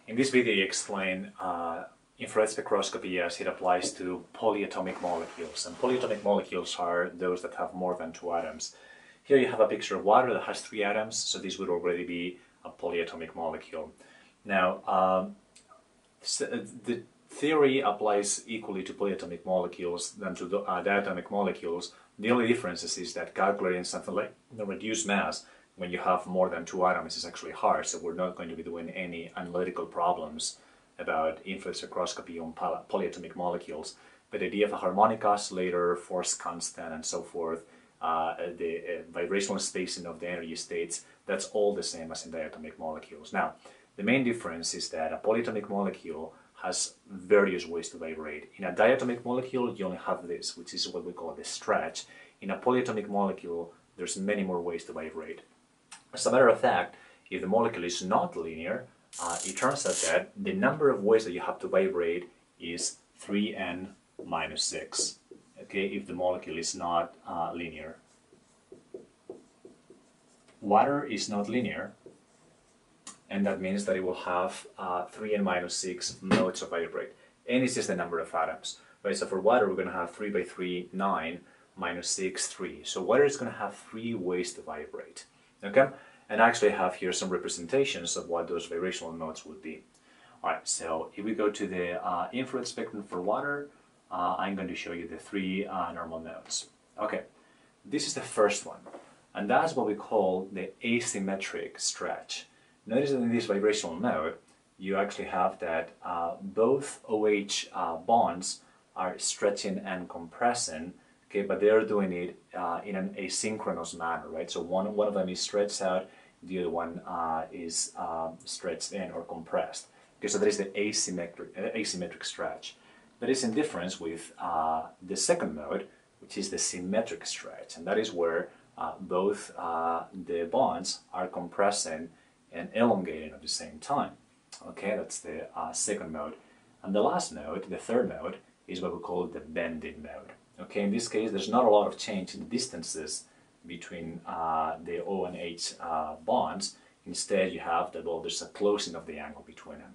In this video, I explain infrared spectroscopy as it applies to polyatomic molecules. And polyatomic molecules are those that have more than 2 atoms. Here you have a picture of water that has 3 atoms, so this would already be a polyatomic molecule. Now, the theory applies equally to polyatomic molecules than to diatomic molecules. The only difference is that calculating something like the reduced mass when you have more than 2 atoms is actually hard, so we're not going to be doing any analytical problems about infrared spectroscopy on polyatomic molecules. But the idea of a harmonic oscillator, force constant, and so forth, the vibrational spacing of the energy states, that's all the same as in diatomic molecules. Now, the main difference is that a polyatomic molecule has various ways to vibrate. In a diatomic molecule, you only have this, which is what we call the stretch. In a polyatomic molecule, there's many more ways to vibrate. As a matter of fact, if the molecule is not linear, it turns out that the number of ways that you have to vibrate is 3n minus 6, okay, if the molecule is not linear. Water is not linear, and that means that it will have 3n minus 6 modes of vibrate. N is just the number of atoms, right? So for water, we're going to have 3 by 3, 9, minus 6, 3. So water is going to have 3 ways to vibrate. Okay, and I actually have here some representations of what those vibrational modes would be. Alright, so if we go to the infrared spectrum for water, I'm going to show you the 3 normal modes. Okay, this is the first one, and that's what we call the asymmetric stretch. Notice that in this vibrational mode, you actually have that both OH bonds are stretching and compressing. Okay, but they're doing it in an asynchronous manner, right? So one of them is stretched out, the other one is stretched in or compressed. Okay, so that is the asymmetric stretch. That is in difference with the second mode, which is the symmetric stretch, and that is where both the bonds are compressing and elongating at the same time. Okay, that's the second mode. And the last mode, the third mode, is what we call the bending mode. Okay, in this case, there's not a lot of change in the distances between the O and H bonds. Instead, you have that, well, there's a closing of the angle between them.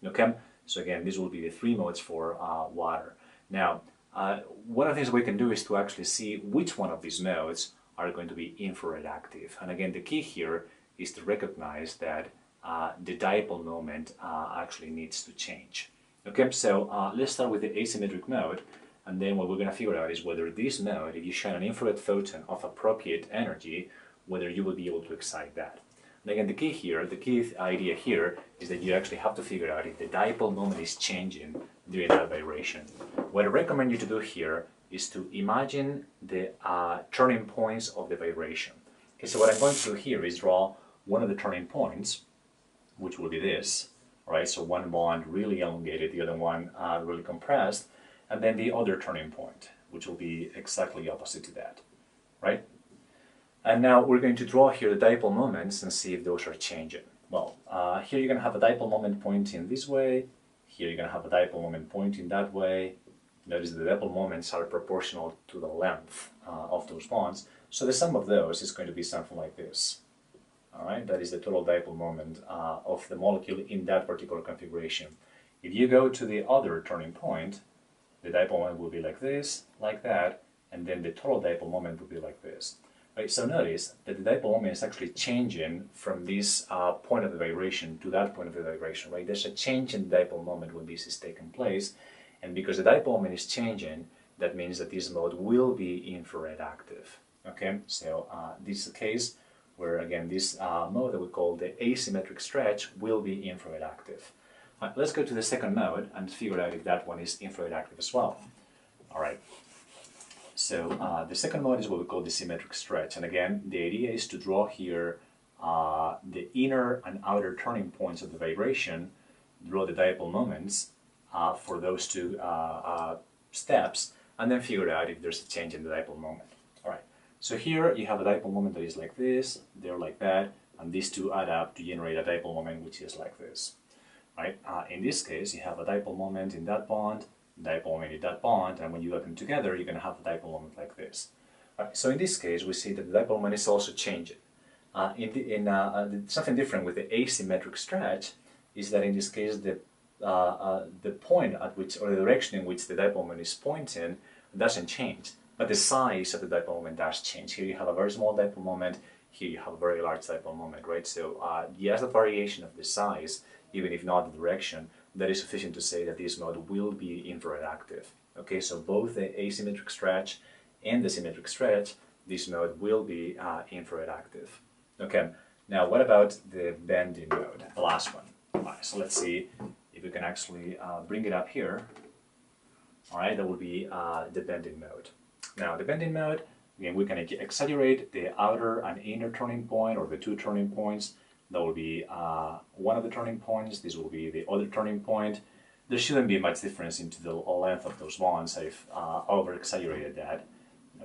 Okay, so again, these will be the 3 modes for water. Now, one of the things we can do is to actually see which one of these modes are going to be infrared active. And again, the key here is to recognize that the dipole moment actually needs to change. Okay, so let's start with the asymmetric mode. And then what we're going to figure out is whether this mode, if you shine an infrared photon of appropriate energy, whether you will be able to excite that. And again, the key idea here is that you actually have to figure out if the dipole moment is changing during that vibration. What I recommend you to do here is to imagine the turning points of the vibration. Okay, so what I'm going to do here is draw one of the turning points, which will be this. All right, so one bond really elongated, the other one really compressed. And then the other turning point, which will be exactly opposite to that, right? And now we're going to draw here the dipole moments and see if those are changing. Well, here you're going to have a dipole moment pointing this way. Here you're going to have a dipole moment pointing that way. Notice the dipole moments are proportional to the length of those bonds. So the sum of those is going to be something like this. All right, that is the total dipole moment of the molecule in that particular configuration. If you go to the other turning point, the dipole moment will be like this, like that, and then the total dipole moment will be like this. Right, so notice that the dipole moment is actually changing from this point of the vibration to that point of the vibration, right? There's a change in the dipole moment when this is taking place, and because the dipole moment is changing, that means that this mode will be infrared active. Okay, so this is a case where, again, this mode that we call the asymmetric stretch will be infrared active. Right, let's go to the second mode and figure out if that one is infrared active as well. All right. So the second mode is what we call the symmetric stretch. And again, the idea is to draw here the inner and outer turning points of the vibration, draw the dipole moments for those 2 steps, and then figure out if there's a change in the dipole moment. All right. So here you have a dipole moment that is like this, they're like that, and these 2 add up to generate a dipole moment which is like this. Right? In this case, you have a dipole moment in that bond, dipole moment in that bond, and when you add them together, you're going to have a dipole moment like this. Right, so in this case, we see that the dipole moment is also changing. Something different with the asymmetric stretch is that in this case the point at which, or the direction in which the dipole moment is pointing doesn't change, but the size of the dipole moment does change. Here you have a very small dipole moment, here you have a very large dipole moment, right? So yes, the variation of the size, even if not the direction, that is sufficient to say that this mode will be infrared active. Okay, so both the asymmetric stretch and the symmetric stretch, this mode will be infrared active. Okay, now what about the bending mode, the last one? All right, so let's see if we can actually bring it up here. All right, that will be the bending mode. Now, the bending mode, again, we can exaggerate the outer and inner turning point, or the two turning points. That will be one of the turning points. This will be the other turning point. There shouldn't be much difference into the length of those bonds. I've over-exaggerated that.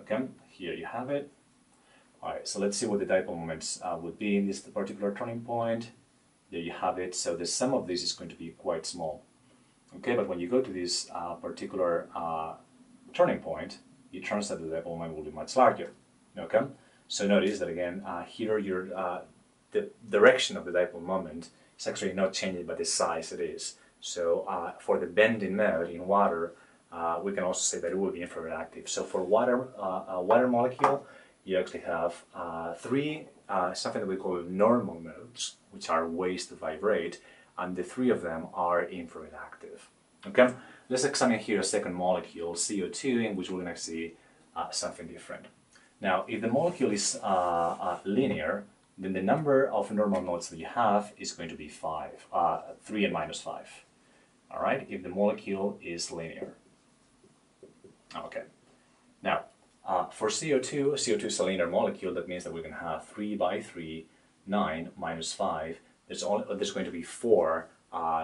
Okay, here you have it. All right, so let's see what the dipole moments would be in this particular turning point. There you have it. So the sum of this is going to be quite small. Okay, but when you go to this particular turning point, it turns out the dipole moment will be much larger. Okay, so notice that again, here the direction of the dipole moment is actually not changing, but the size it is. So for the bending mode in water, we can also say that it will be infrared active. So for water, water molecule, you actually have three, something that we call normal modes, which are ways to vibrate, and the three of them are infrared active. Okay, let's examine here a second molecule, CO2, in which we're going to see something different. Now, if the molecule is linear, then the number of normal modes that you have is going to be 3 and minus 5. All right, if the molecule is linear. Okay, now for CO2, CO2 is a linear molecule. That means that we're going to have 3 by 3, 9 minus 5. There's going to be 4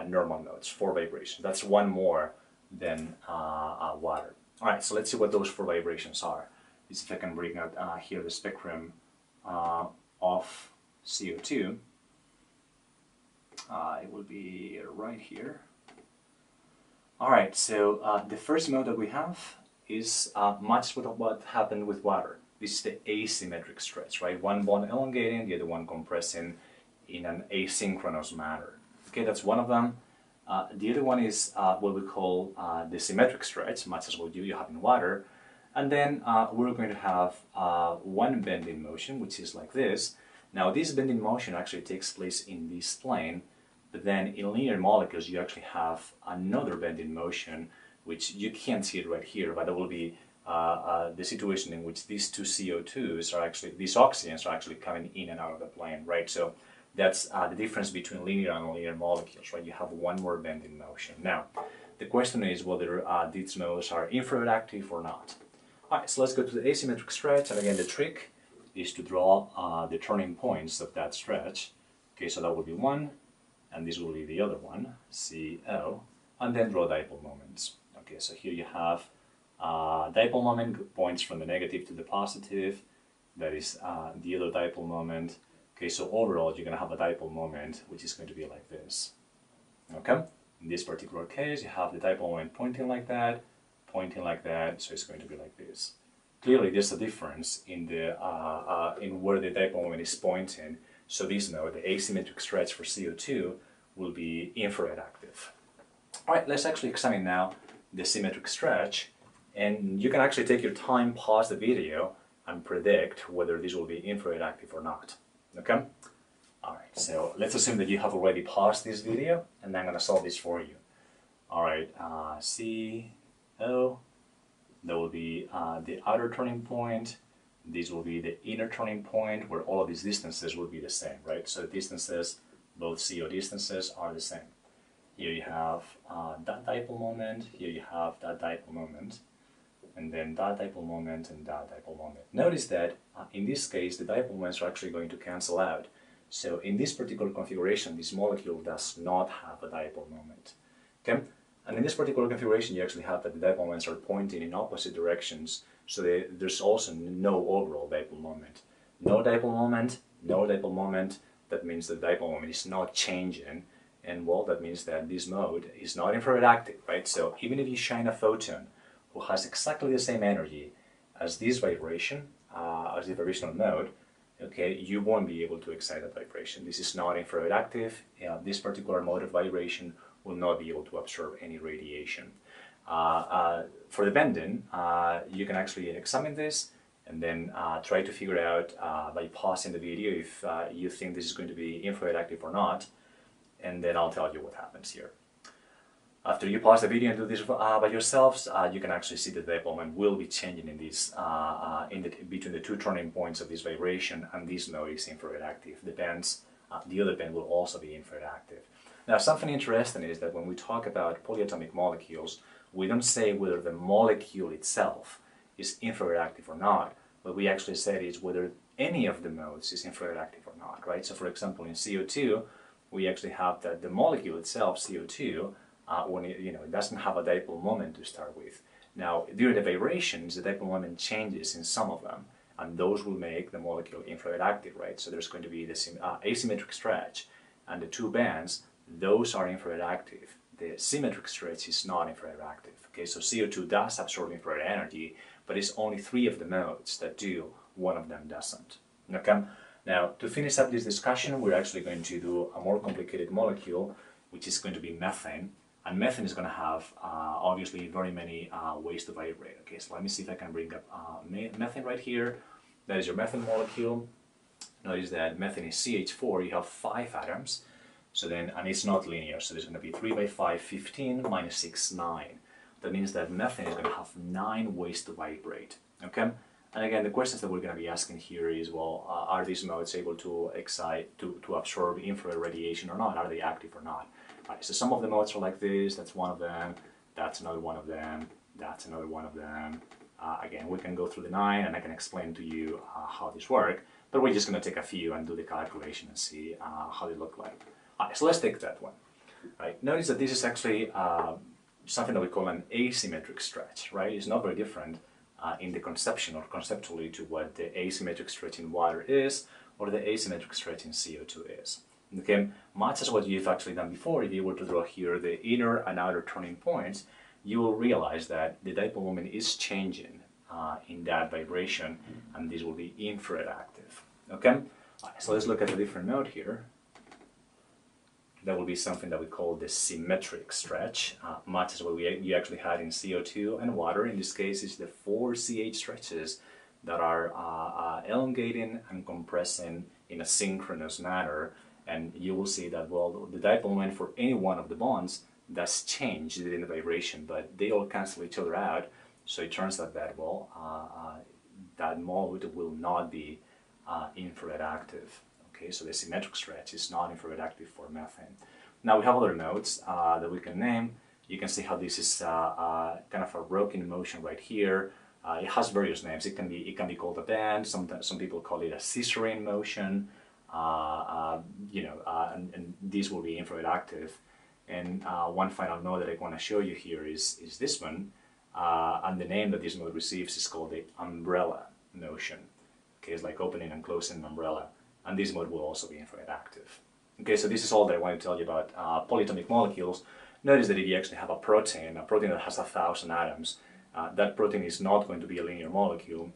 normal modes, 4 vibrations. That's one more than water. All right, so let's see what those 4 vibrations are. If I can bring out here the spectrum of CO2, it will be right here. All right, so the first mode that we have is much with what happened with water. This is the asymmetric stretch, right? One bond elongating, the other one compressing in an asynchronous manner. Okay, that's one of them. The other one is what we call the symmetric stretch, much as what you have in water. And then we're going to have one bending motion, which is like this. Now, this bending motion actually takes place in this plane, but then in linear molecules, you actually have another bending motion, which you can't see it right here, but that will be the situation in which these two CO2s are actually, these oxygens are actually coming in and out of the plane, right? So that's the difference between linear and nonlinear molecules, right? You have one more bending motion. Now, the question is whether these modes are infrared active or not. All right, so let's go to the asymmetric stretch, and again, the trick is to draw the turning points of that stretch. Okay, so that will be one, and this will be the other one, CO, and then draw dipole moments. Okay, so here you have dipole moment points from the negative to the positive. That is the other dipole moment. Okay, so overall you're going to have a dipole moment which is going to be like this. Okay, in this particular case you have the dipole moment pointing like that, so it's going to be like this. Clearly there's a difference in the in where the dipole moment is pointing. So this node, the asymmetric stretch for CO2, will be infrared active. All right, let's actually examine now the symmetric stretch, and you can actually take your time, pause the video, and predict whether this will be infrared active or not. Okay? All right, so let's assume that you have already paused this video, and I'm going to solve this for you. All right, CO, that will be the outer turning point. This will be the inner turning point, where all of these distances will be the same, right? So distances, both CO distances are the same. Here you have that dipole moment, here you have that dipole moment, and then that dipole moment and that dipole moment. Notice that in this case, the dipole moments are actually going to cancel out. So in this particular configuration, this molecule does not have a dipole moment. Okay? And in this particular configuration, you actually have that the dipole moments are pointing in opposite directions, so there's also no overall dipole moment. No dipole moment, no dipole moment, that means the dipole moment is not changing, and well, that means that this mode is not infrared active, right? So even if you shine a photon who has exactly the same energy as this vibration, as the vibrational mode, okay, you won't be able to excite that vibration. This is not infrared active. This particular mode of vibration will not be able to absorb any radiation. For the bending, you can actually examine this and then try to figure out by pausing the video if you think this is going to be infrared active or not, and then I'll tell you what happens here. After you pause the video and do this by yourselves, you can actually see that the dipole moment will be changing in this between the two turning points of this vibration, and this node is infrared active. The bands, the other band will also be infrared active. Now, something interesting is that when we talk about polyatomic molecules, we don't say whether the molecule itself is infrared active or not. What we actually said is whether any of the modes is infrared active or not, right? So, for example, in CO2, we actually have that the molecule itself, CO2, when it doesn't have a dipole moment to start with. Now, during the vibrations, the dipole moment changes in some of them, and those will make the molecule infrared active, right? So there's going to be this asymmetric stretch, and the two bands, those are infrared active. The symmetric stretch is not infrared active. Okay, so CO2 does absorb infrared energy, but it's only 3 of the modes that do, 1 of them doesn't. Okay? Now, to finish up this discussion, we're actually going to do a more complicated molecule, which is going to be methane. And methane is going to have, obviously, very many ways to vibrate. Okay, so let me see if I can bring up methane right here. That is your methane molecule. Notice that methane is CH4. You have 5 atoms. So then, and it's not linear. So there's going to be 3 by 5, 15, minus 6, 9. That means that methane is going to have 9 ways to vibrate. Okay. And again, the questions that we're going to be asking here is, well, are these modes able to excite, to absorb infrared radiation or not? Are they active or not? Right, so some of the modes are like this, that's one of them, that's another one of them, that's another one of them. Again, we can go through the 9 and I can explain to you how this works, but we're just going to take a few and do the calculation and see how they look like. Right, so let's take that one. Right, notice that this is actually something that we call an asymmetric stretch, right? It's not very different in the conception or conceptually to what the asymmetric stretch in water is or the asymmetric stretch in CO2 is. Okay, much as what you've actually done before, if you were to draw here the inner and outer turning points, you will realize that the dipole moment is changing in that vibration, and this will be infrared active. Okay, so let's look at a different node here. That will be something that we call the symmetric stretch, much as what you actually had in CO2 and water. In this case, it's the 4 CH stretches that are elongating and compressing in a synchronous manner. And you will see that, well, the dipole moment for any one of the bonds does change in the vibration, but they all cancel each other out. So it turns out that, well, that mode will not be infrared active. Okay, so the symmetric stretch is not infrared active for methane. Now we have other nodes that we can name. You can see how this is kind of a rocking motion right here. It has various names. It can be called a band. Some people call it a scissoring motion. And these will be infrared active. And one final node that I want to show you here is this one, and the name that this node receives is called the umbrella motion. Okay, it's like opening and closing an umbrella, and this mode will also be infrared active. Okay, so this is all that I want to tell you about polyatomic molecules. Notice that if you actually have a protein that has 1,000 atoms, that protein is not going to be a linear molecule.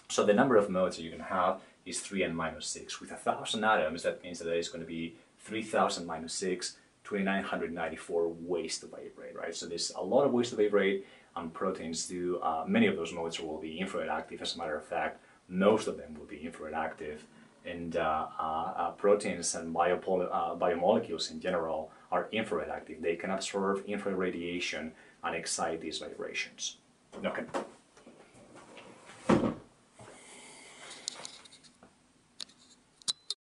So the number of modes that you can have is 3n minus 6. With 1,000 atoms, that means that there is going to be 3,000 minus 6, 2,994 ways to vibrate, right? So there's a lot of ways to vibrate, and proteins do, many of those modes will be infrared active. As a matter of fact, most of them will be infrared active. And proteins and biomolecules in general are infrared active. They can absorb infrared radiation and excite these vibrations. Okay.